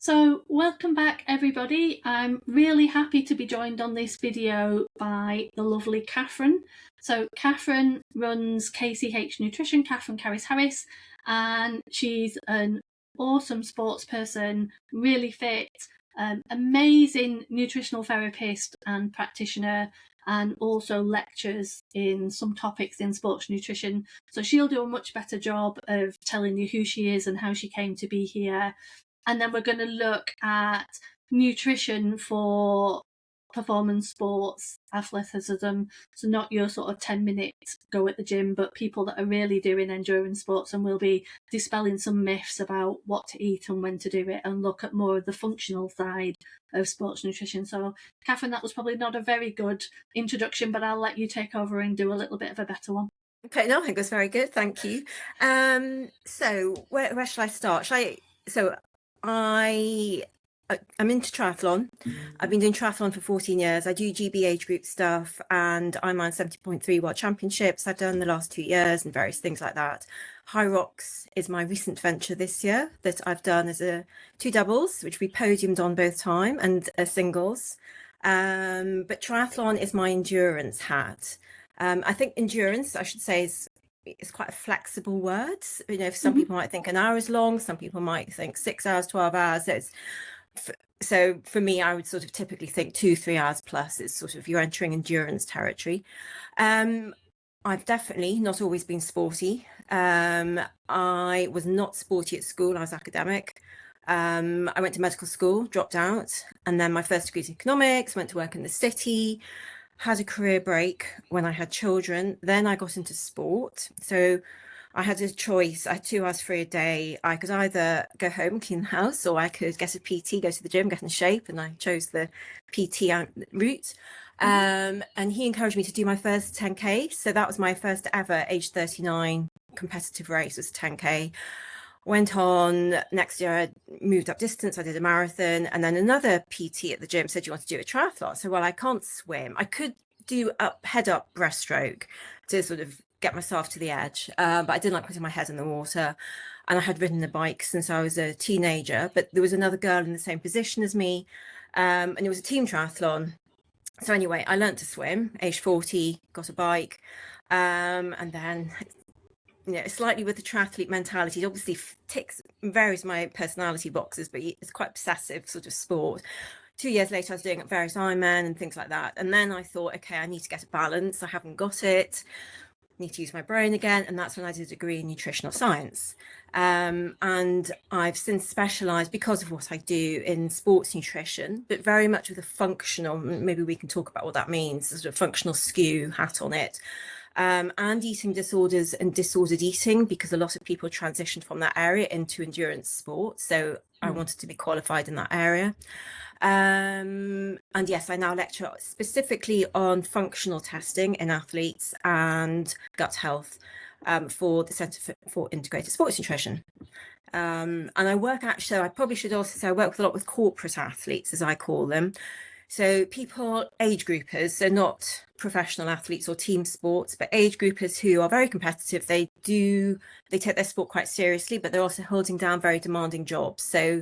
So welcome back everybody. I'm really happy to be joined on this video by the lovely Katherine. So Katherine runs KCH Nutrition, Katherine Caris Harris, and she's an awesome sports person, really fit, amazing nutritional therapist and practitioner, and also lectures in some topics in sports nutrition. So she'll do a much better job of telling you who she is and how she came to be here. And then we're going to look at nutrition for performance sports, athleticism. So not your sort of 10-minute go at the gym, but people that are really doing endurance sports, and we'll be dispelling some myths about what to eat and when to do it, and look at more of the functional side of sports nutrition. So Katherine, that was probably not a very good introduction, but I'll let you take over and do a little bit of a better one. Okay, no, I think it was very good. Thank you. So where shall I start? I'm into triathlon. I've been doing triathlon for 14 years. I do GB age group stuff, and I'm on 70.3 World Championships I've done the last 2 years and various things like that. High Rocks is my recent venture this year that I've done as two doubles, which we podiumed on both time, and a singles. But triathlon is my endurance hat. I think endurance, I should say, is quite a flexible word. You know, some people might think an hour is long, some people might think 6 hours, 12 hours. So for me, I would sort of typically think 2-3 hours plus is sort of you're entering endurance territory. I've definitely not always been sporty. I was not sporty at school. I was academic. I went to medical school, dropped out, and then my first degree is in economics, went to work in the city, had a career break when I had children. Then I got into sport. So I had a choice. I had 2 hours free a day. I could either go home and clean the house, or I could get a PT, go to the gym, get in shape. And I chose the PT route. And he encouraged me to do my first 10K. So that was my first ever age 39 competitive race, was 10K. Went on, next year I moved up distance, I did a marathon, and then another PT at the gym said, "You want to do a triathlon?" So, well, I can't swim. I could do head up breaststroke to sort of get myself to the edge, but I didn't like putting my head in the water. And I had ridden a bike since I was a teenager, but there was another girl in the same position as me, and it was a team triathlon. So anyway, I learned to swim, age 40, got a bike, and then, you know, slightly with the triathlete mentality, it obviously varies my personality boxes, but it's quite obsessive sort of sport. 2 years later, I was doing various Ironman and things like that. And then I thought, okay, I need to get a balance. I haven't got it. Need to use my brain again. And that's when I did a degree in nutritional science. And I've since specialized, because of what I do, in sports nutrition, but very much with a functional, maybe we can talk about what that means, sort of functional skew hat on it. And eating disorders and disordered eating, because a lot of people transition from that area into endurance sport. So I wanted to be qualified in that area. And yes, I now lecture specifically on functional testing in athletes and gut health for the Centre for Integrated Sports Nutrition. And I work actually, I probably should also say I work with a lot with corporate athletes, as I call them. So people, age groupers, so not professional athletes or team sports, but age groupers who are very competitive. They take their sport quite seriously, but they're also holding down very demanding jobs. So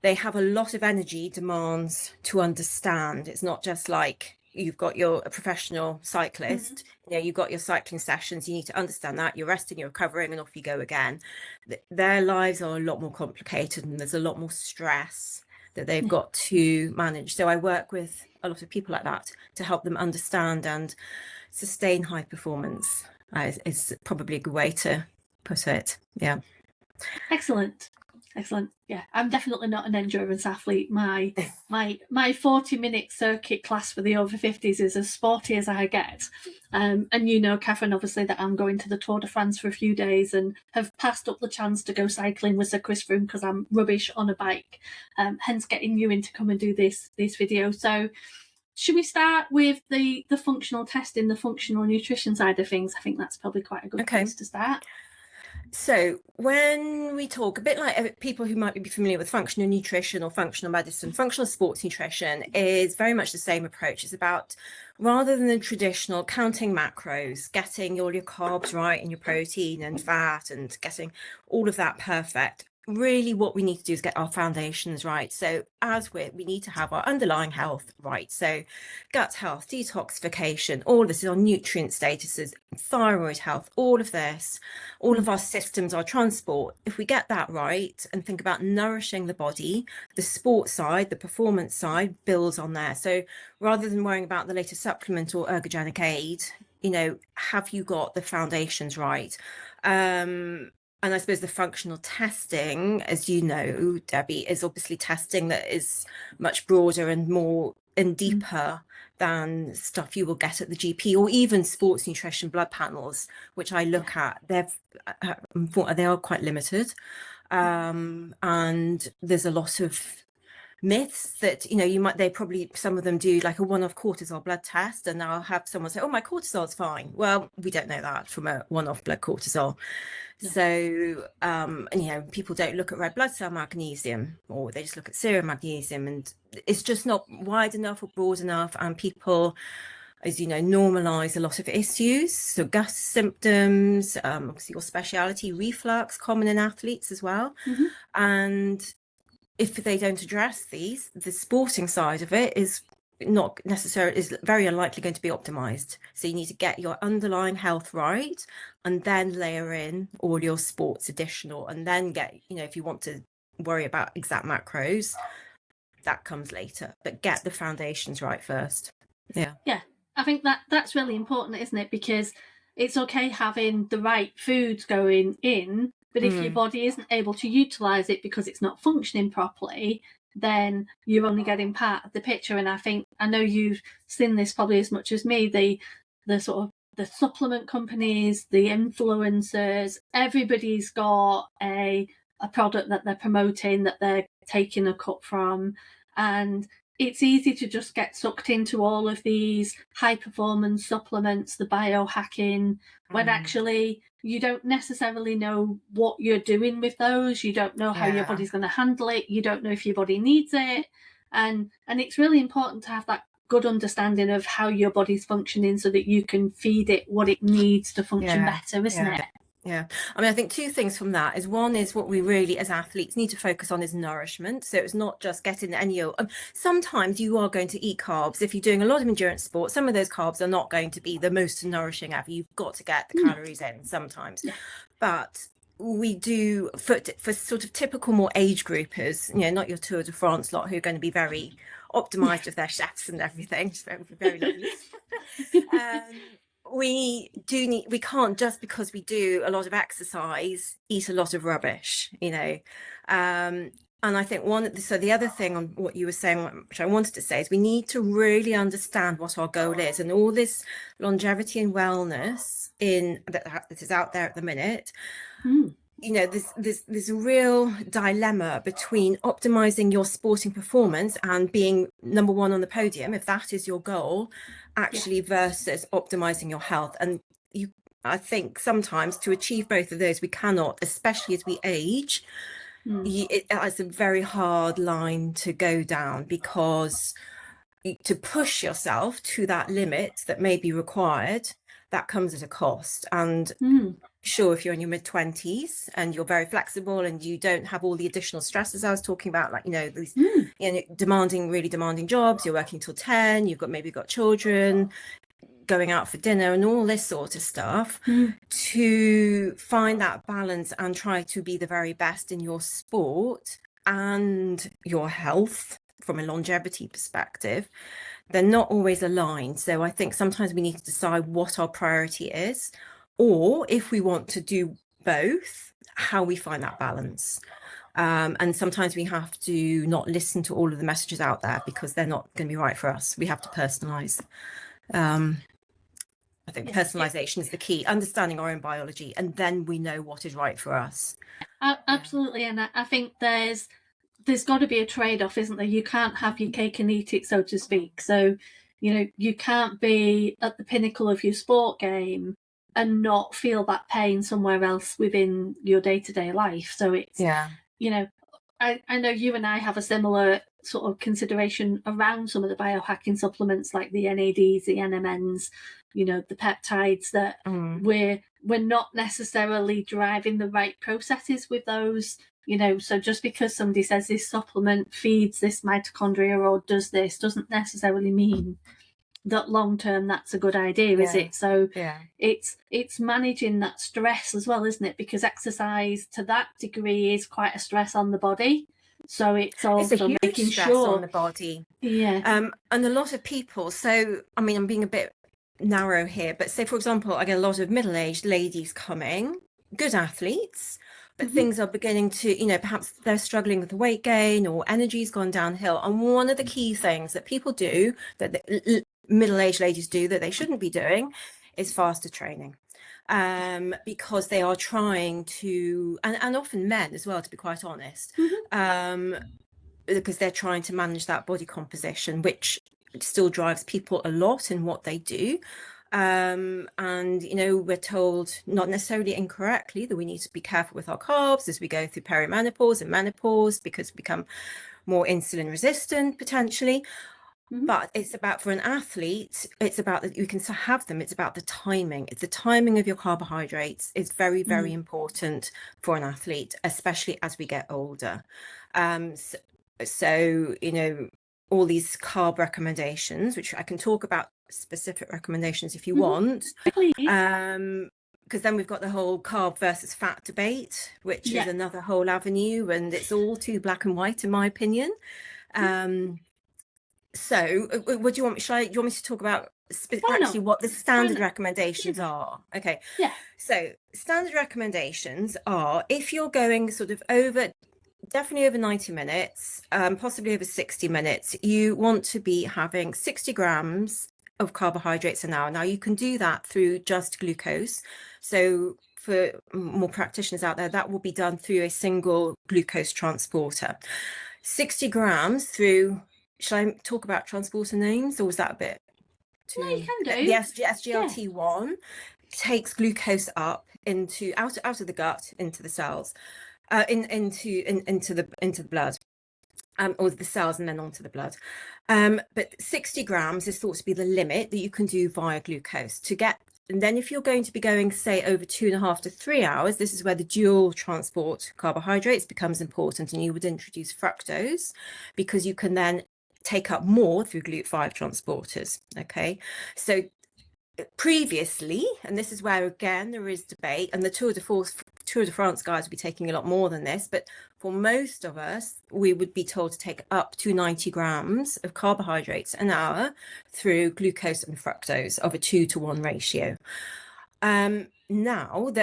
they have a lot of energy demands to understand. It's not just like you've got a professional cyclist, you know, you've got your cycling sessions, you need to understand that, you're resting, you're recovering, and off you go again. Their lives are a lot more complicated, and there's a lot more stress that they've got to manage. So I work with a lot of people like that to help them understand and sustain high performance. Is probably a good way to put it. Yeah. Excellent. Yeah, I'm definitely not an endurance athlete. My 40-minute circuit class for the over 50s is as sporty as I get. And you know, Katherine, obviously, that I'm going to the Tour de France for a few days and have passed up the chance to go cycling with Sir Chris Froome because I'm rubbish on a bike. Hence getting you in to come and do this video. So should we start with the functional testing, the functional nutrition side of things? I think that's probably quite a good place to start. So when we talk, a bit like people who might be familiar with functional nutrition or functional medicine, functional sports nutrition is very much the same approach. It's about, rather than the traditional counting macros, getting all your carbs right and your protein and fat and getting all of that perfect, really what we need to do is get our foundations right. So we need to have our underlying health right. So gut health, detoxification, all this is our nutrient statuses, thyroid health, all of this, all of our systems, our transport. If we get that right and think about nourishing the body, the sport side, the performance side builds on there. So rather than worrying about the latest supplement or ergogenic aid, have you got the foundations right? And I suppose the functional testing, as you know, Debbie, is obviously testing that is much broader and more and deeper than stuff you will get at the GP, or even sports nutrition blood panels, which I look at. They are quite limited, and there's a lot of myths that some of them do like a one-off cortisol blood test, and I'll have someone say, oh, my cortisol's fine. Well, we don't know that from a one-off blood cortisol. No. So and people don't look at red blood cell magnesium, or they just look at serum magnesium, and it's just not wide enough or broad enough, and people, as you know, normalize a lot of issues. So gut symptoms, obviously your speciality, reflux, common in athletes as well. And if they don't address these, the sporting side of it is very unlikely going to be optimized. So you need to get your underlying health right, and then layer in all your sports additional, and then get, if you want to worry about exact macros, that comes later, but get the foundations right first. Yeah I think that's really important, isn't it? Because it's okay having the right foods going in, but if your body isn't able to utilize it because it's not functioning properly, then you're only getting part of the picture. And I know you've seen this probably as much as me, the sort of the supplement companies, the influencers, everybody's got a product that they're promoting, that they're taking a cut from. And it's easy to just get sucked into all of these high performance supplements, the biohacking, when actually you don't necessarily know what you're doing with those. You don't know how your body's going to handle it. You don't know if your body needs it. And it's really important to have that good understanding of how your body's functioning so that you can feed it what it needs to function better, isn't it? Yeah. I mean, I think two things from that is, one is what we really as athletes need to focus on is nourishment. So it's not just getting any, sometimes you are going to eat carbs. If you're doing a lot of endurance sports, some of those carbs are not going to be the most nourishing ever. You've got to get the calories in sometimes. But we do, for sort of typical more age groupers, not your Tour de France lot who are going to be very optimized with their chefs and everything. It's very, very lovely. We can't, just because we do a lot of exercise, eat a lot of rubbish, and I think the other thing on what you were saying, which I wanted to say, is we need to really understand what our goal is, and all this longevity and wellness that is out there at the minute. There's a real dilemma between optimizing your sporting performance and being number one on the podium, if that is your goal, actually, versus optimizing your health. And I think sometimes to achieve both of those, we cannot, especially as we age. It's a very hard line to go down, because to push yourself to that limit that may be required, that comes at a cost. And sure, if you're in your mid-20s and you're very flexible and you don't have all the additional stresses I was talking about, like, these really demanding jobs, you're working till 10, you've got children, going out for dinner and all this sort of stuff, to find that balance and try to be the very best in your sport and your health from a longevity perspective, they're not always aligned. So I think sometimes we need to decide what our priority is, or if we want to do both, how we find that balance. And sometimes we have to not listen to all of the messages out there because they're not going to be right for us. We have to personalize. I think personalization is the key, understanding our own biology, and then we know what is right for us. Absolutely. And I think there's got to be a trade-off, isn't there? You can't have your cake and eat it, so to speak. So, you can't be at the pinnacle of your sport game and not feel that pain somewhere else within your day-to-day life. So it's, I know you and I have a similar sort of consideration around some of the biohacking supplements, like the NADs, the NMNs, the peptides, that we're not necessarily driving the right processes with those You know, so just because somebody says this supplement feeds this mitochondria or does this, doesn't necessarily mean that long term that's a good idea, is it? So it's managing that stress as well, isn't it? Because exercise to that degree is quite a stress on the body. So it's also a huge making stress sure on the body. Yeah. And a lot of people, so I mean, I'm being a bit narrow here, but say for example, I get a lot of middle-aged ladies coming, good athletes, but things are beginning to, you know, perhaps they're struggling with weight gain or energy's gone downhill. And one of the key things that people do, that middle-aged ladies do that they shouldn't be doing, is faster training. Because they are trying to, and often men as well, to be quite honest, because they're trying to manage that body composition, which still drives people a lot in what they do. And, you know, we're told, not necessarily incorrectly, that we need to be careful with our carbs as we go through perimenopause and menopause, because we become more insulin resistant potentially. But it's about, for an athlete, it's about that you can have them. It's about the timing. It's the timing of your carbohydrates is very, very important for an athlete, especially as we get older. So, you know, all these carb recommendations, which I can talk about specific recommendations if you want. Please. Because then we've got the whole carb versus fat debate, which is another whole avenue, and it's all too black and white, in my opinion. So, what do you want? Do you want me to talk about actually what the standard recommendations are? Okay. Yeah. So, standard recommendations are, if you're going sort of definitely over 90 minutes, possibly over 60 minutes, you want to be having 60 grams of carbohydrates an hour. Now, you can do that through just glucose. So for more practitioners out there, that will be done through a single glucose transporter. 60 grams through, shall I talk about transporter names, or was that a bit too? No, you can do. The SGLT1 takes glucose up into out of the gut into the cells. Into the blood, or the cells, and then onto the blood. But 60 grams is thought to be the limit that you can do via glucose to get. And then if you're going to be going, say, over 2.5 to 3 hours, this is where the dual transport carbohydrates becomes important, and you would introduce fructose, because you can then take up more through GLUT5 transporters. Okay, so previously, and this is where again there is debate, and the Tour de France guys will be taking a lot more than this, but for most of us, we would be told to take up to 90 grams of carbohydrates an hour through glucose and fructose of a 2-to-1 ratio.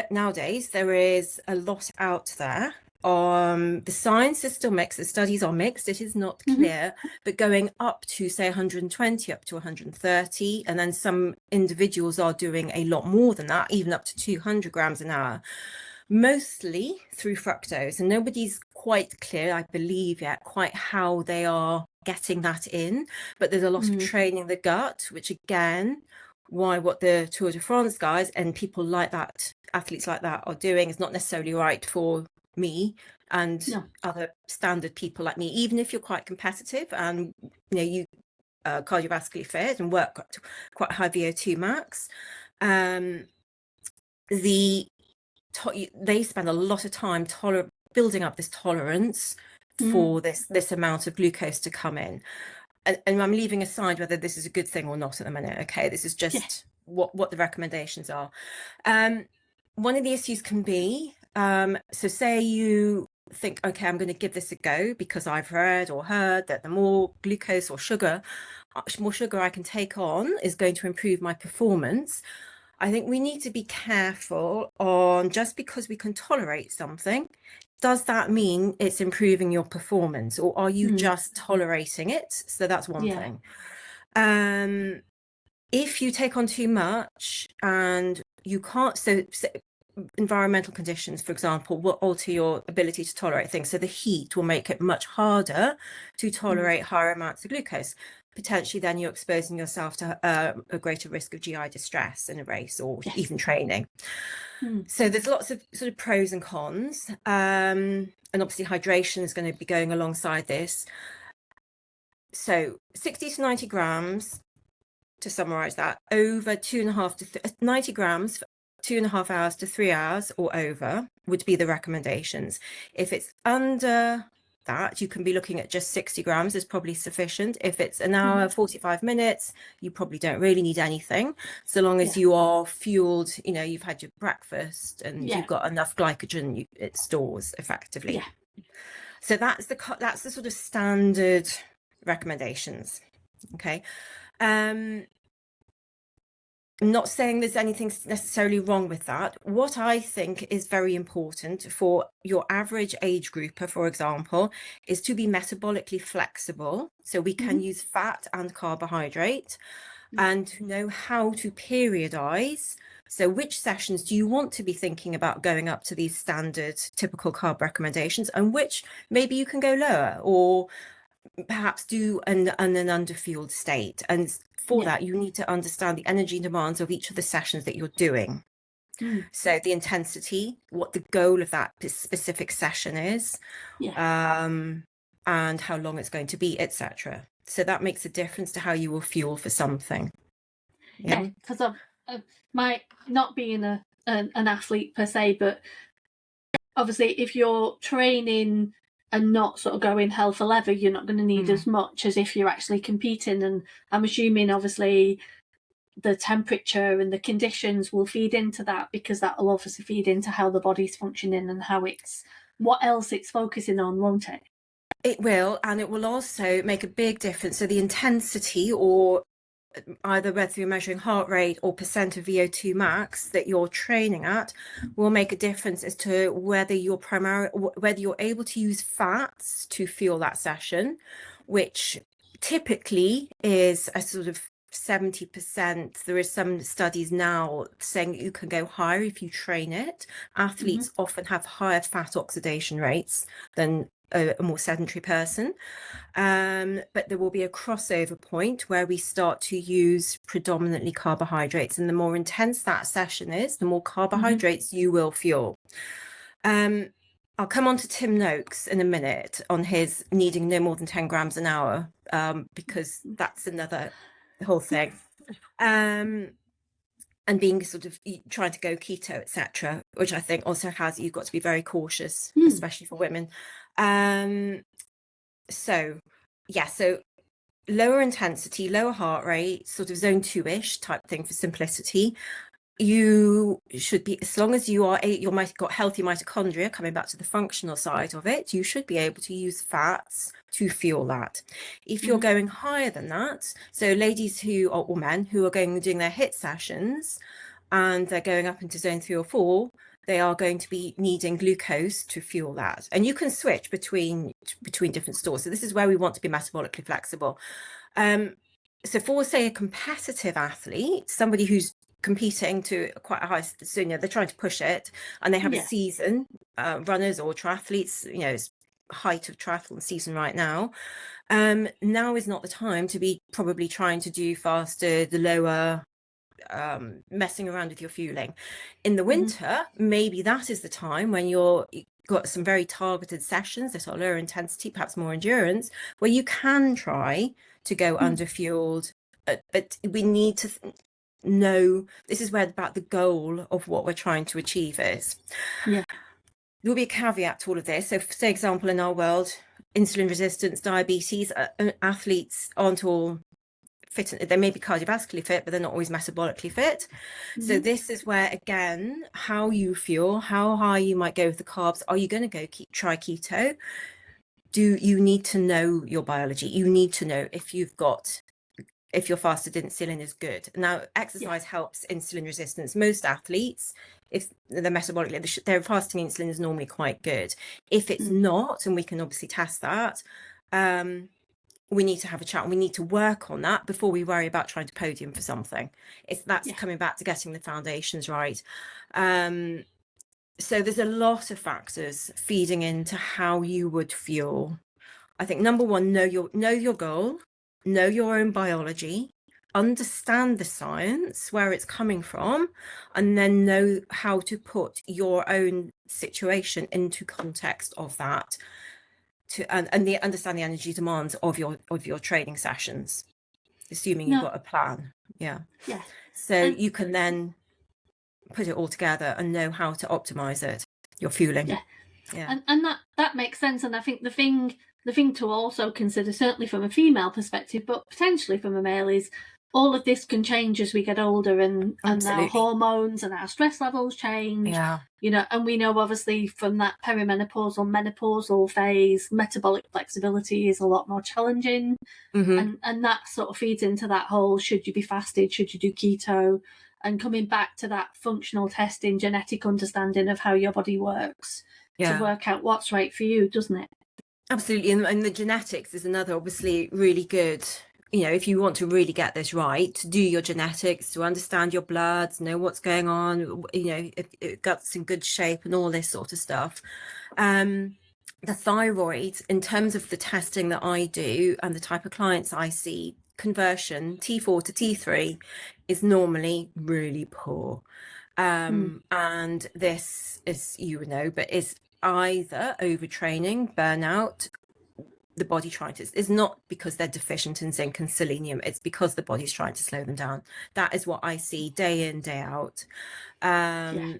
Nowadays there is a lot out there. The science is still mixed, the studies are mixed, it is not clear, but going up to, say, 120, up to 130, and then some individuals are doing a lot more than that, even up to 200 grams an hour, mostly through fructose. And nobody's quite clear, I believe, yet quite how they are getting that in, but there's a lot of training the gut, which again, what the Tour de France guys and people like that, athletes like that, are doing is not necessarily right for me and other standard people like me, even if you're quite competitive and you cardiovascularly fit and work quite high VO2 max. They spend a lot of time building up this tolerance for this amount of glucose to come in, and I'm leaving aside whether this is a good thing or not at the minute. Okay, this is just what the recommendations are. One of the issues can be, so say you think, okay, I'm going to give this a go because I've read or heard that the more glucose or more sugar I can take on is going to improve my performance. I think we need to be careful on, just because we can tolerate something, does that mean it's improving your performance, or are you just tolerating it? So that's one thing. If you take on too much and you can't, so environmental conditions, for example, will alter your ability to tolerate things. So the heat will make it much harder to tolerate higher amounts of glucose. Potentially then you're exposing yourself to a greater risk of GI distress in a race or even training. So there's lots of sort of pros and cons. And obviously hydration is going to be going alongside this. So 60 to 90 grams, to summarize that, over 2.5 to 90 grams 2.5 hours to 3 hours or over would be the recommendations. If it's under that, you can be looking at just 60 grams is probably sufficient. If it's an hour, 45 minutes, you probably don't really need anything, so long as you are fueled, you know, you've had your breakfast and you've got enough glycogen it stores effectively. So that's the sort of standard recommendations. Okay. I'm not saying there's anything necessarily wrong with that. What I think is very important for your average age grouper, for example, is to be metabolically flexible. So we can use fat and carbohydrate and know how to periodize. So which sessions do you want to be thinking about going up to these standard typical carb recommendations, and which maybe you can go lower or perhaps do an underfueled state. And for that, you need to understand the energy demands of each of the sessions that you're doing. So the intensity, what the goal of that specific session is, and how long it's going to be, etc. So that makes a difference to how you will fuel for something. Because of my not being an athlete per se, but obviously if you're training and not sort of going hell for leather, you're not going to need as much as if you're actually competing. And I'm assuming obviously the temperature and the conditions will feed into that, because that will obviously feed into how the body's functioning and how what else it's focusing on, won't it? It will, and it will also make a big difference. So the intensity, or either whether you're measuring heart rate or percent of VO2 max that you're training at, will make a difference as to whether you're able to use fats to fuel that session, which typically is a sort of 70%. There is some studies now saying you can go higher if you train it. Athletes often have higher fat oxidation rates than a more sedentary person, but there will be a crossover point where we start to use predominantly carbohydrates, and the more intense that session is, the more carbohydrates you will fuel. I'll come on to Tim Noakes in a minute on his needing no more than 10 grams an hour, because that's another whole thing. And being sort of trying to go keto, etc., which I think also you've got to be very cautious, especially for women. So lower intensity, lower heart rate, sort of zone 2-ish type thing for simplicity. You should be, as long as you've got healthy mitochondria, coming back to the functional side of it, you should be able to use fats to fuel that. If you're going higher than that, so ladies or men who are doing their HIIT sessions and they're going up into zone 3 or 4, they are going to be needing glucose to fuel that. And you can switch between different stores. So this is where we want to be metabolically flexible. So for, say, a competitive athlete, somebody who's competing to quite a high, so, you know, they're trying to push it and they have a season, runners or triathletes, you know, it's height of triathlon season right now. Now is not the time to be probably trying to do faster, the lower, messing around with your fueling. In the winter, maybe that is the time when you've got some very targeted sessions that are lower intensity, perhaps more endurance, where you can try to go under fueled, but we need to know, this is where about the goal of what we're trying to achieve is. There will be a caveat to all of this. So for example, in our world, insulin resistance, diabetes, athletes aren't all fit. They may be cardiovascularly fit, but they're not always metabolically fit. So this is where, again, how you fuel, how high you might go with the carbs. Are you going to try keto? Do you need to know your biology? You need to know if your fasted insulin is good. Now, exercise helps insulin resistance. Most athletes, if they're metabolically, their fasting insulin is normally quite good. If it's not, and we can obviously test that, we need to have a chat and we need to work on that before we worry about trying to podium for something. That's coming back to getting the foundations right. So there's a lot of factors feeding into how you would fuel. I think number one, know your goal, know your own biology, understand the science, where it's coming from, and then know how to put your own situation into context of that, and understand the energy demands of your training sessions, assuming you've got a plan. So you can then put it all together and know how to optimize it, your fueling. Yeah. And that makes sense. And I think the thing to also consider, certainly from a female perspective, but potentially from a male, is all of this can change as we get older, and our hormones and our stress levels change. And we know obviously from that perimenopausal, menopausal phase, metabolic flexibility is a lot more challenging. And that sort of feeds into that whole, should you be fasted, should you do keto, and coming back to that functional testing, genetic understanding of how your body works to work out what's right for you, doesn't it? Absolutely. And the genetics is another, obviously, really good. If you want to really get this right, to do your genetics, to understand your bloods, know what's going on, if it gut's in good shape and all this sort of stuff. The thyroid, in terms of the testing that I do and the type of clients I see, conversion T4 to T3 is normally really poor. And this is, but is either overtraining, burnout, the body trying to, it's not because they're deficient in zinc and selenium, it's because the body's trying to slow them down. That is what I see day in, day out. And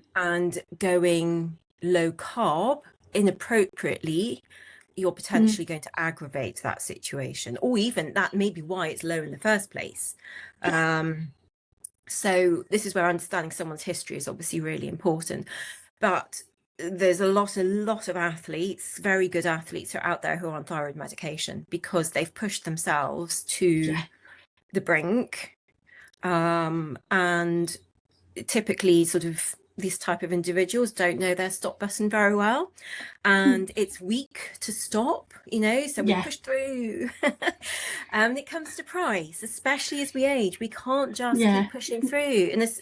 going low carb inappropriately, you're potentially going to aggravate that situation, or even that may be why it's low in the first place. So this is where understanding someone's history is obviously really important. But there's a lot of athletes, very good athletes, who are out there who are on thyroid medication because they've pushed themselves to the brink. And typically sort of these type of individuals don't know their stop button very well, and it's weak to stop, so we push through. And it comes to price, especially as we age. We can't just keep pushing through. And this,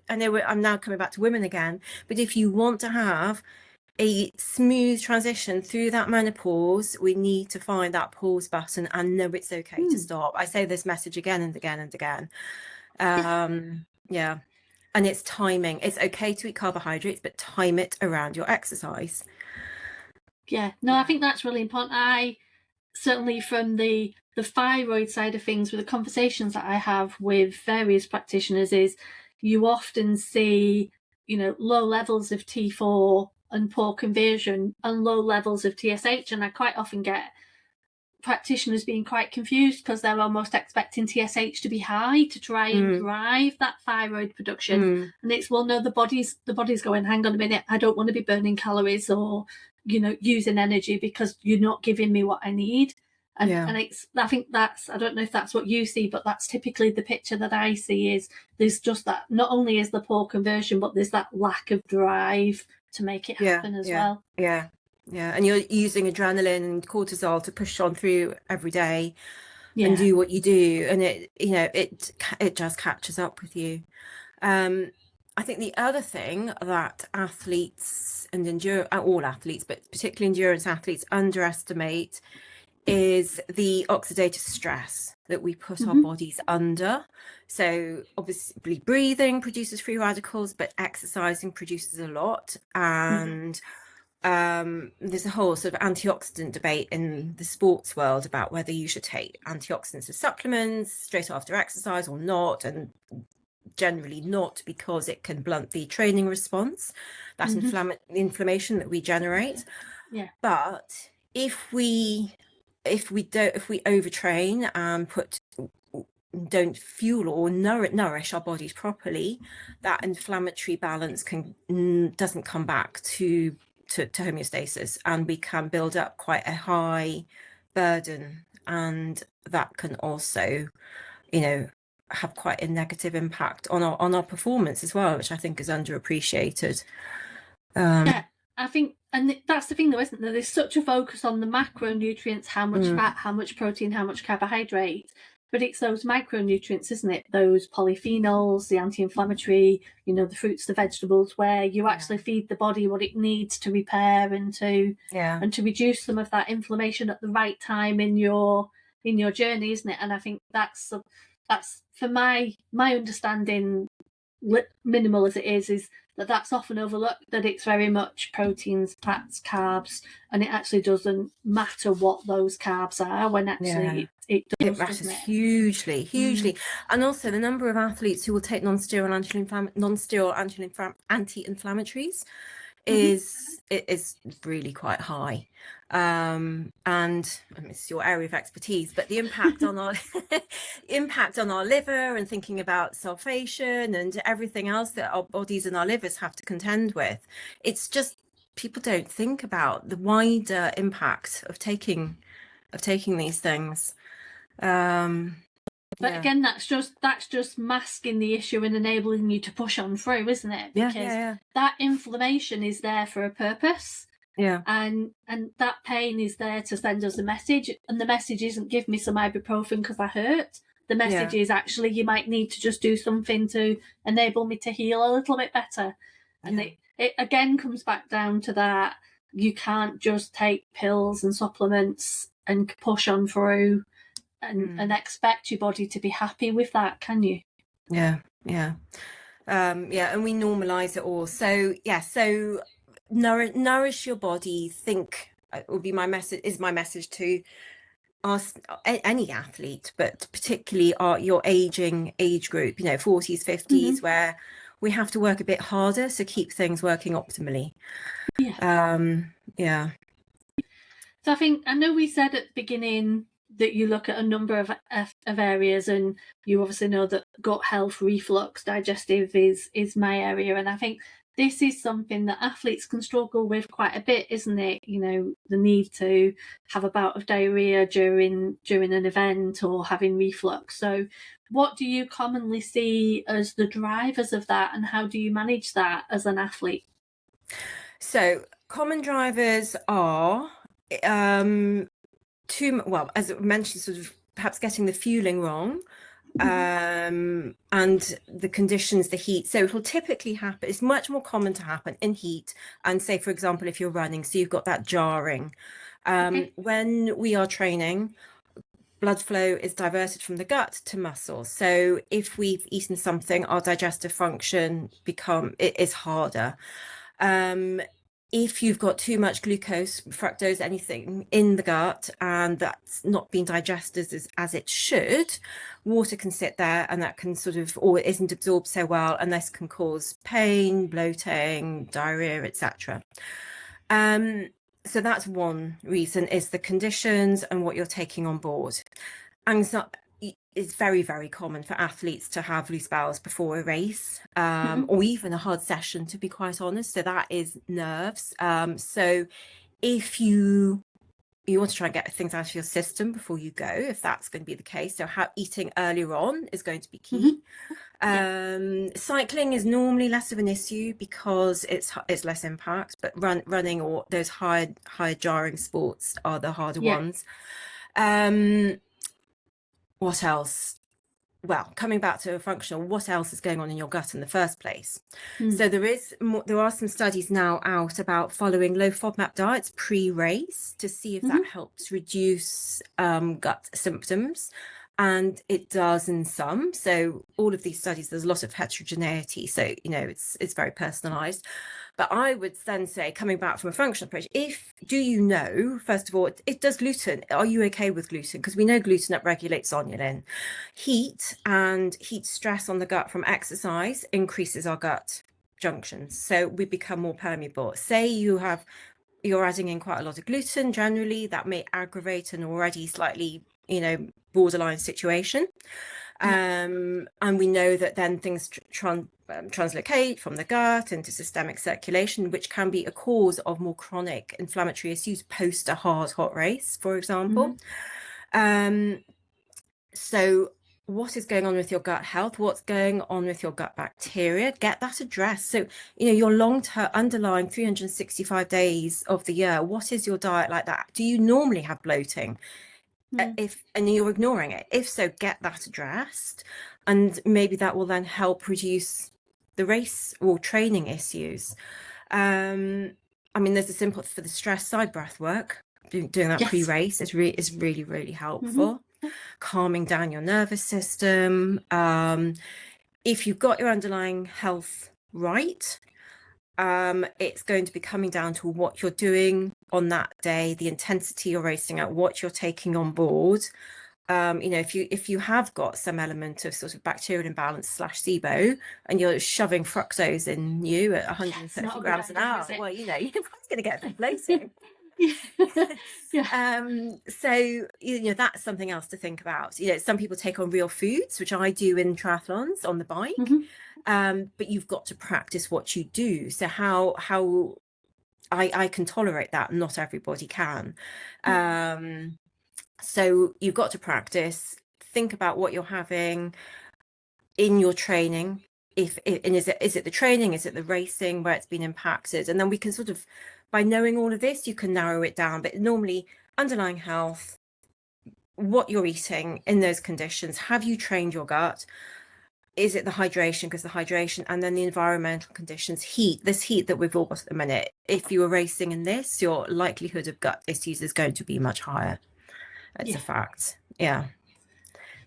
I know I'm now coming back to women again, but if you want to have a smooth transition through that menopause, we need to find that pause button and know it's okay to stop. I say this message again and again and again. And it's timing. It's okay to eat carbohydrates, but time it around your exercise. I think that's really important. I certainly, from the thyroid side of things, with the conversations that I have with various practitioners, is you often see, low levels of T4 and poor conversion and low levels of TSH. And I quite often get practitioners being quite confused because they're almost expecting TSH to be high to try and drive that thyroid production. And it's, well, no, the body's going, hang on a minute, I don't want to be burning calories or, using energy because you're not giving me what I need. And it's, I think that's, I don't know if that's what you see, but that's typically the picture that I see, is there's just that, not only is the poor conversion, but there's that lack of drive to make it happen as well. And you're using adrenaline and cortisol to push on through every day and do what you do, and it just catches up with you. I think the other thing that athletes and all athletes, but particularly endurance athletes, underestimate is the oxidative stress that we put our bodies under. So obviously breathing produces free radicals, but exercising produces a lot. And there's a whole sort of antioxidant debate in the sports world about whether you should take antioxidants as supplements straight after exercise or not, and generally not, because it can blunt the training response, that inflammation that we generate. But if we overtrain and don't fuel or nourish our bodies properly, that inflammatory balance doesn't come back to homeostasis, and we can build up quite a high burden, and that can also have quite a negative impact on our performance as well, which I think is underappreciated. I think, and that's the thing though, isn't there? There's such a focus on the macronutrients, how much fat, how much protein, how much carbohydrate, but it's those micronutrients, isn't it? Those polyphenols, the anti-inflammatory, the fruits, the vegetables, where you actually feed the body what it needs to repair and to reduce some of that inflammation at the right time in your journey, isn't it? And I think that's for my understanding, minimal as it is that's often overlooked, that it's very much proteins, fats, carbs, and it actually doesn't matter what those carbs are when actually it does, it matters doesn't it? hugely. And also the number of athletes who will take non-steroidal anti-inflammatories is really quite high. And I mean, it's your area of expertise, but the impact on our impact on our liver, and thinking about sulfation and everything else that our bodies and our livers have to contend with, it's just, people don't think about the wider impact of taking these things. But again, that's just masking the issue and enabling you to push on through, isn't it? Because that inflammation is there for a purpose. And that pain is there to send us a message. And the message isn't, give me some ibuprofen because I hurt. The message is actually, you might need to just do something to enable me to heal a little bit better. And it again comes back down to that. You can't just take pills and supplements and push on through and expect your body to be happy with that, can you? And we normalize it all. So nourish your body. Think, will be my message to ask any athlete, but particularly your aging age group, 40s, 50s, where we have to work a bit harder to keep things working optimally. So I know we said at the beginning that you look at a number of areas, and you obviously know that gut health, reflux, digestive is my area, and I think this is something that athletes can struggle with quite a bit, isn't it? The need to have a bout of diarrhea during an event, or having reflux. So what do you commonly see as the drivers of that, and how do you manage that as an athlete? So common drivers are as I mentioned, sort of perhaps getting the fueling wrong, and the conditions, the heat. So it will typically happen, it's much more common to happen in heat, and say, for example, if you're running, so you've got that jarring. When we are training, blood flow is diverted from the gut to muscles. So if we've eaten something, our digestive function is harder. If you've got too much glucose, fructose, anything in the gut, and that's not being digested as it should, water can sit there, and that can or it isn't absorbed so well, and this can cause pain, bloating, diarrhea, etc. So that's one reason, is the conditions and what you're taking on board. And it's very, very common for athletes to have loose bowels before a race, or even a hard session, to be quite honest. So that is nerves. So if you want to try and get things out of your system before you go, if that's going to be the case, so eating earlier on is going to be key. Cycling is normally less of an issue because it's less impact, but running or those high jarring sports are the harder ones. What else? Well, coming back to a functional, what else is going on in your gut in the first place? So there are some studies now out about following low FODMAP diets pre-race to see if that helps reduce gut symptoms. And it does in some. So all of these studies, there's a lot of heterogeneity. So, it's very personalized. But I would then say, coming back from a functional approach, first of all, it does gluten. Are you okay with gluten? Because we know gluten upregulates zonulin. Heat and heat stress on the gut from exercise increases our gut junctions. So we become more permeable. Say you're adding in quite a lot of gluten, generally that may aggravate an already slightly, borderline situation. And we know that then things translocate from the gut into systemic circulation, which can be a cause of more chronic inflammatory issues post a hot race, for example. So what is going on with your gut health? What's going on with your gut bacteria? Get that addressed. So, your long-term underlying 365 days of the year, what is your diet like that? Do you normally have bloating? And you're ignoring it. If so, get that addressed, and maybe that will then help reduce the race or training issues. There's a simple, for the stress side, breath work. Doing that pre-race is really, really helpful. Calming down your nervous system. If you've got your underlying health right, It's going to be coming down to what you're doing on that day, the intensity you're racing at, what you're taking on board. You know, if you have got some element of sort of bacterial imbalance / SIBO, and you're shoving fructose in you at 130 grams an hour, well, you know, you're probably going to get some bloating. So, you know, that's something else to think about. You know, some people take on real foods, which I do in triathlons on the bike. But you've got to practice what you do. So how I can tolerate that, not everybody can. So you've got to practice, think about what you're having in your training. Is it the training, is it the racing where it's been impacted? And then we can sort of, by knowing all of this, you can narrow it down. But normally, underlying health, what you're eating in those conditions, have you trained your gut? Is it the hydration? Because the hydration, and then the environmental conditions, this heat that we've all got at the minute. If you were racing in this, your likelihood of gut issues is going to be much higher. It's a fact. Yeah.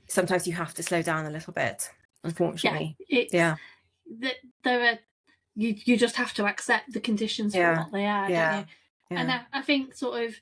Sometimes you have to slow down a little bit, unfortunately. There are, you just have to accept the conditions for what they are, don't you? And I think sort of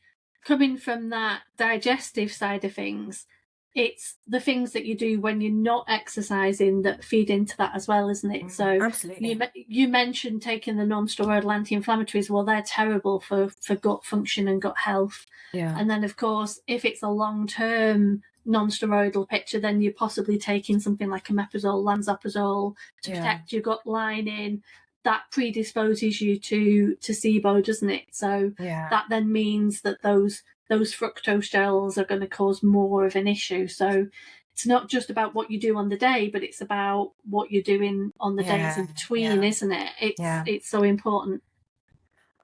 coming from that digestive side of things, it's the things that you do when you're not exercising that feed into that as well, isn't it? So absolutely. You mentioned taking the non-steroidal anti-inflammatories. Well, they're terrible for gut function and gut health. And then, of course, if it's a long-term non-steroidal picture, then you're possibly taking something like omeprazole, lansoprazole to protect your gut lining. That predisposes you to SIBO, doesn't it? So that then means that those fructose gels are going to cause more of an issue. So it's not just about what you do on the day, but it's about what you're doing on the days in between, isn't it? It's so important.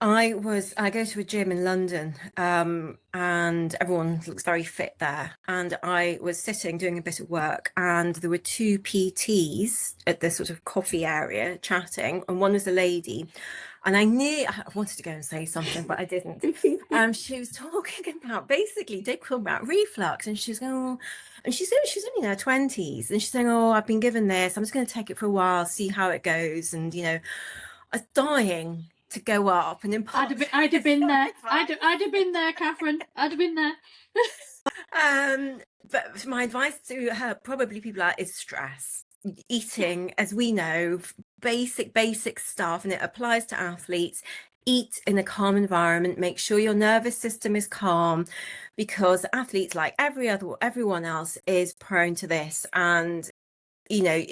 I go to a gym in London, and everyone looks very fit there. And I was sitting doing a bit of work, and there were two PTs at this sort of coffee area chatting, and one was a lady. And I wanted to go and say something, but I didn't. She was talking about, basically, talking about reflux, and she's going, oh, and she said she's only in her 20s, and she's saying, oh, I've been given this, I'm just going to take it for a while, see how it goes. And, you know, I was dying to go up and impart. I'd have been there. I'd have been there, Catherine. I'd have been there. But my advice to her, probably people are, is stress. Eating, as we know, basic stuff, and it applies to athletes. Eat in a calm environment, make sure your nervous system is calm, because athletes, like everyone else, is prone to this. And, you know,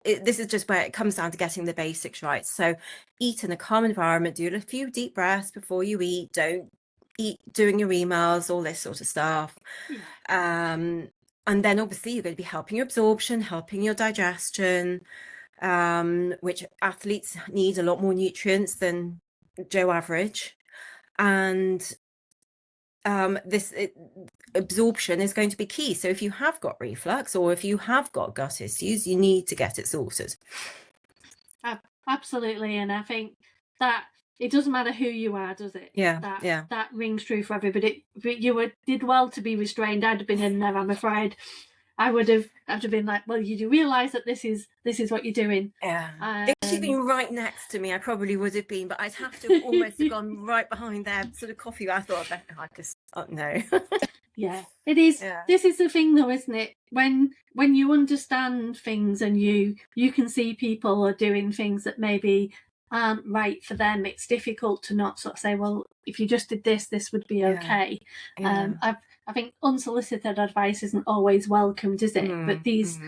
this is just where it comes down to getting the basics right. So eat in a calm environment, do a few deep breaths before you eat, don't eat doing your emails, all this sort of stuff. And then obviously you're going to be helping your absorption, helping your digestion, which athletes need a lot more nutrients than Joe average. And absorption is going to be key. So if you have got reflux, or if you have got gut issues, you need to get it sorted. Absolutely. And I think that it doesn't matter who you are, does it? That rings true for everybody. But you did well to be restrained. I'd have been in there, I'm afraid. I would have been like, well, you do realise that this is what you're doing. If she'd been right next to me, I probably would have been, but I'd have to almost have gone right behind their sort of coffee. I thought, I just, no. It is. This is the thing, though, isn't it? When you understand things and you can see people are doing things that maybe aren't right for them, it's difficult to not sort of say, well, if you just did this would be okay. I think unsolicited advice isn't always welcomed, is it? But these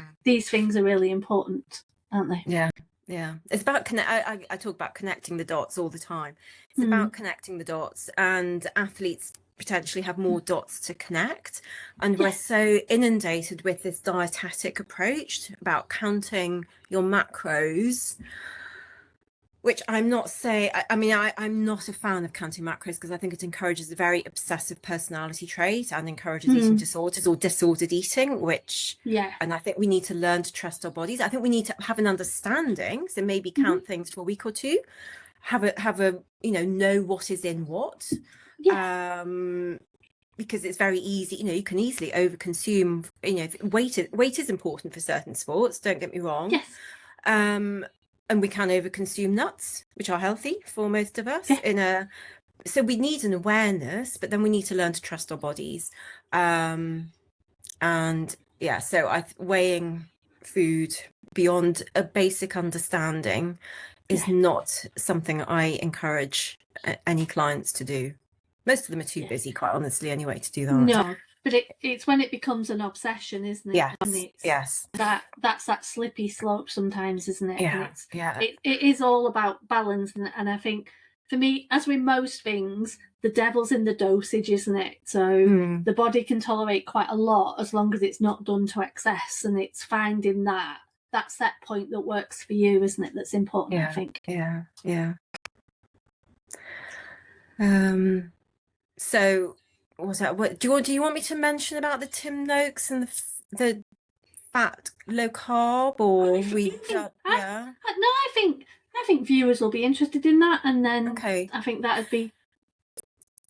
things are really important, aren't they? Yeah. It's about I talk about connecting the dots all the time. It's about connecting the dots, and athletes potentially have more dots to connect. And we're so inundated with this dietetic approach about counting your macros, which I'm not saying, I'm not a fan of counting macros, because I think it encourages a very obsessive personality trait and encourages eating disorders or disordered eating, and I think we need to learn to trust our bodies. I think we need to have an understanding, so maybe count things for a week or two, have a know what is in what, because it's very easy, you can easily overconsume. Weight is important for certain sports, don't get me wrong. and we can overconsume nuts, which are healthy for most of us. Yeah. So we need an awareness, but then we need to learn to trust our bodies. And yeah, so weighing food beyond a basic understanding is not something I encourage any clients to do. Most of them are too busy, quite honestly, anyway, to do that. No, but it's when it becomes an obsession, isn't it? Yes, yes. That's that slippery slope sometimes, isn't it? Yeah, and it is all about balance, and I think for me, as with most things, the devil's in the dosage, isn't it? So the body can tolerate quite a lot as long as it's not done to excess, and it's finding that set point that works for you, isn't it? That's important, I think. Yeah. So what's that? What do you want me to mention about the Tim Noakes and the fat low carb, or I think viewers will be interested in that, and then I think that'd be.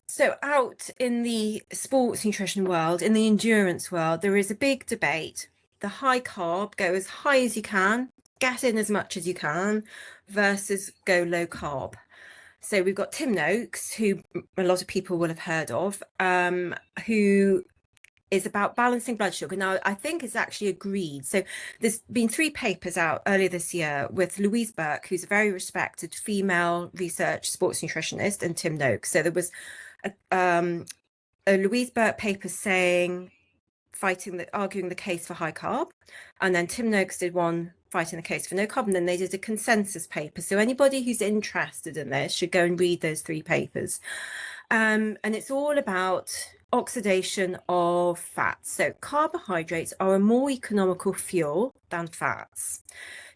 So out in the sports nutrition world, in the endurance world, there is a big debate. The high carb, go as high as you can, get in as much as you can, versus go low carb. So we've got Tim Noakes, who a lot of people will have heard of, who is about balancing blood sugar. Now, I think it's actually agreed. So there's been 3 papers out earlier this year with Louise Burke, who's a very respected female research sports nutritionist, and Tim Noakes. So there was a Louise Burke paper arguing the case for high carb, and then Tim Noakes did one fighting the case for no carb, and then they did a consensus paper. So anybody who's interested in this should go and read those 3 papers. And it's all about oxidation of fats. So carbohydrates are a more economical fuel than fats.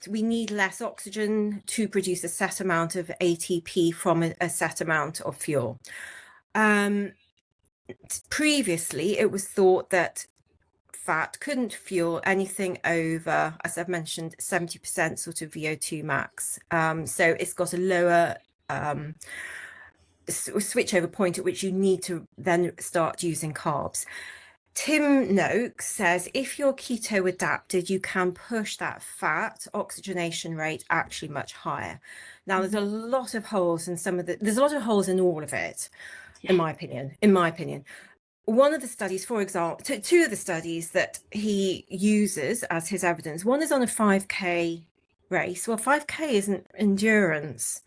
So we need less oxygen to produce a set amount of ATP from a set amount of fuel. Previously, it was thought that fat couldn't fuel anything over, as I've mentioned, 70% sort of VO2 max. So it's got a lower switch over point at which you need to then start using carbs. Tim Noakes says if you're keto adapted, you can push that fat oxygenation rate actually much higher. Now, there's a lot of holes in there's a lot of holes in all of it, in my opinion. One of the studies, for example, 2 of the studies that he uses as his evidence, one is on a 5K race. Well, 5K isn't endurance.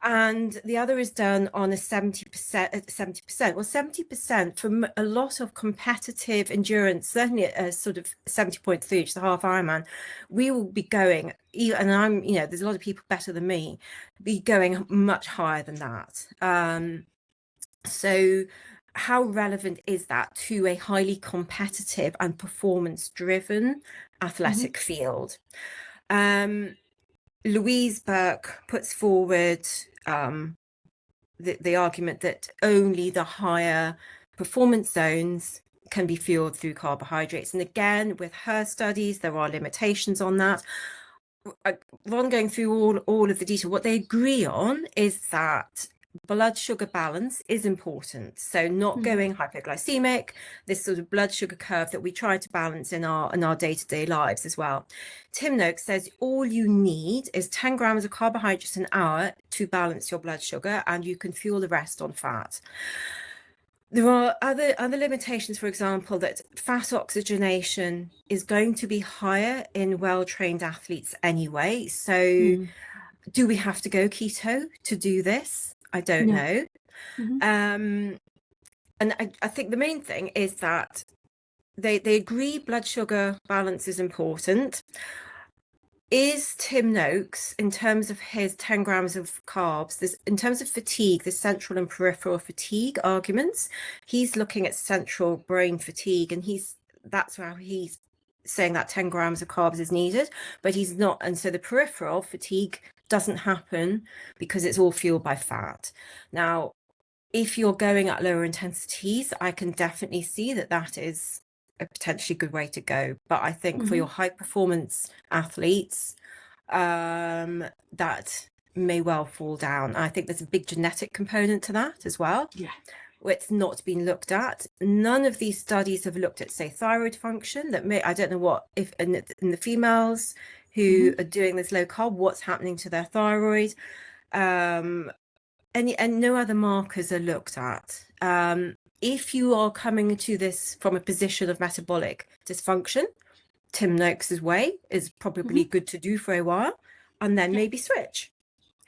And the other is done on a 70%. Well, 70% from a lot of competitive endurance, certainly at a sort of 70.3, which is a half Ironman, we will be going, and I'm, there's a lot of people better than me, be going much higher than that. So how relevant is that to a highly competitive and performance-driven athletic field? Louise Burke puts forward the argument that only the higher performance zones can be fueled through carbohydrates. And again, with her studies, there are limitations on that. Rather than going through all of the detail, what they agree on is that blood sugar balance is important. So not going hypoglycemic, this sort of blood sugar curve that we try to balance in our day-to-day lives as well. Tim Noakes says all you need is 10 grams of carbohydrates an hour to balance your blood sugar, and you can fuel the rest on fat. There are other limitations, for example, that fat oxygenation is going to be higher in well-trained athletes anyway. So do we have to go keto to do this? I don't know. And I think the main thing is that they agree blood sugar balance is important. Is Tim Noakes, in terms of his 10 grams of carbs, in terms of fatigue, the central and peripheral fatigue arguments, he's looking at central brain fatigue, and that's how he's saying that 10 grams of carbs is needed, but he's not. And so the peripheral fatigue doesn't happen because it's all fueled by fat. Now, if you're going at lower intensities, I can definitely see that is a potentially good way to go. But I think for your high performance athletes, that may well fall down. I think there's a big genetic component to that as well. It's not been looked at. None of these studies have looked at, say, thyroid function. I don't know what if in the females who are doing this low carb, what's happening to their thyroid, and no other markers are looked at. If you are coming to this from a position of metabolic dysfunction, Tim Noakes's way is probably good to do for a while, and then maybe switch.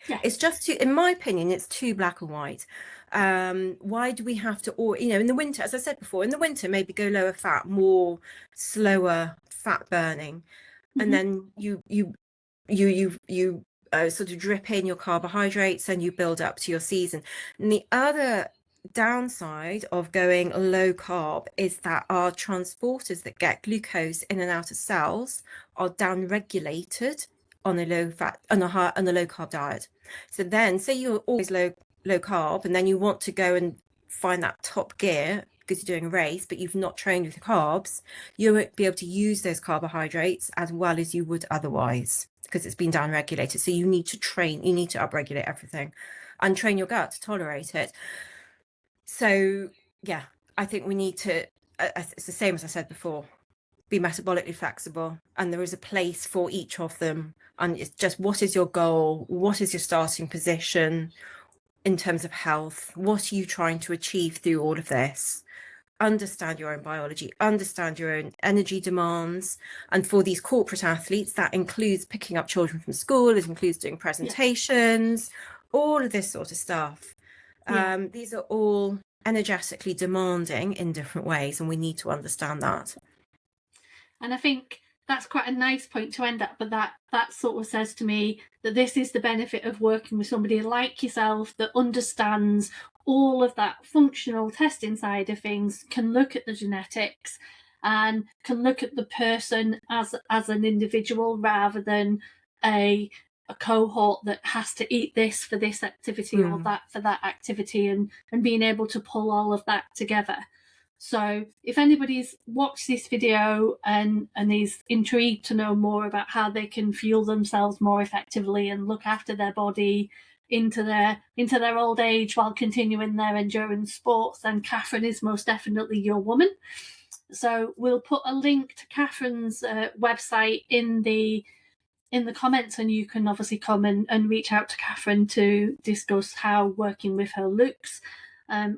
Yeah. It's just too, in my opinion, it's too black and white. Why do we have to, or in the winter, as I said before, in the winter maybe go lower fat, more slower fat burning, and then you sort of drip in your carbohydrates and you build up to your season. And the other downside of going low carb is that our transporters that get glucose in and out of cells are down regulated on a low fat, on a low carb diet. So then say you're always low carb, and then you want to go and find that top gear because you're doing a race, but you've not trained with carbs, you won't be able to use those carbohydrates as well as you would otherwise, because it's been down regulated. So you need to train, you need to upregulate everything and train your gut to tolerate it. So yeah, I think we need to, it's the same as I said before, be metabolically flexible, and there is a place for each of them. And it's just, what is your goal? What is your starting position in terms of health? What are you trying to achieve through all of this? Understand your own biology, understand your own energy demands. And for these corporate athletes, that includes picking up children from school, it includes doing presentations, all of this sort of stuff. These are all energetically demanding in different ways, and we need to understand that. And I think that's quite a nice point to end at, but that sort of says to me that this is the benefit of working with somebody like yourself that understands all of that functional testing side of things, can look at the genetics and can look at the person as an individual rather than a cohort that has to eat this for this activity or that for that activity, and being able to pull all of that together. So if anybody's watched this video and is intrigued to know more about how they can fuel themselves more effectively and look after their body into their old age while continuing their endurance sports, then Katherine is most definitely your woman. So we'll put a link to Katherine's website in the comments, and you can obviously come and reach out to Katherine to discuss how working with her looks.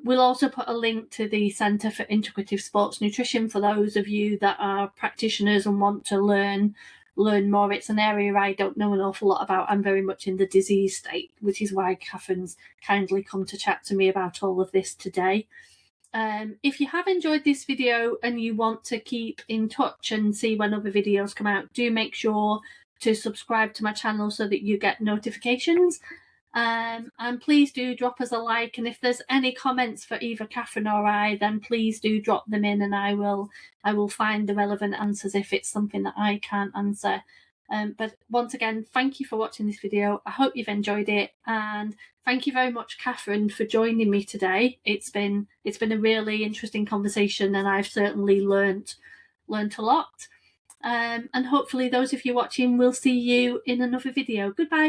We'll also put a link to the Centre for Integrative Sports Nutrition for those of you that are practitioners and want to learn more. It's an area I don't know an awful lot about. I'm very much in the disease state, which is why Katherine's kindly come to chat to me about all of this today. If you have enjoyed this video and you want to keep in touch and see when other videos come out, do make sure to subscribe to my channel so that you get notifications. And please do drop us a like, and if there's any comments for either Katherine or I, then please do drop them in, and I will find the relevant answers if it's something that I can't answer. But once again, thank you for watching this video. I hope you've enjoyed it, and thank you very much, Katherine, for joining me today. It's been a really interesting conversation, and I've certainly learnt a lot. And hopefully those of you watching will see you in another video. Goodbye.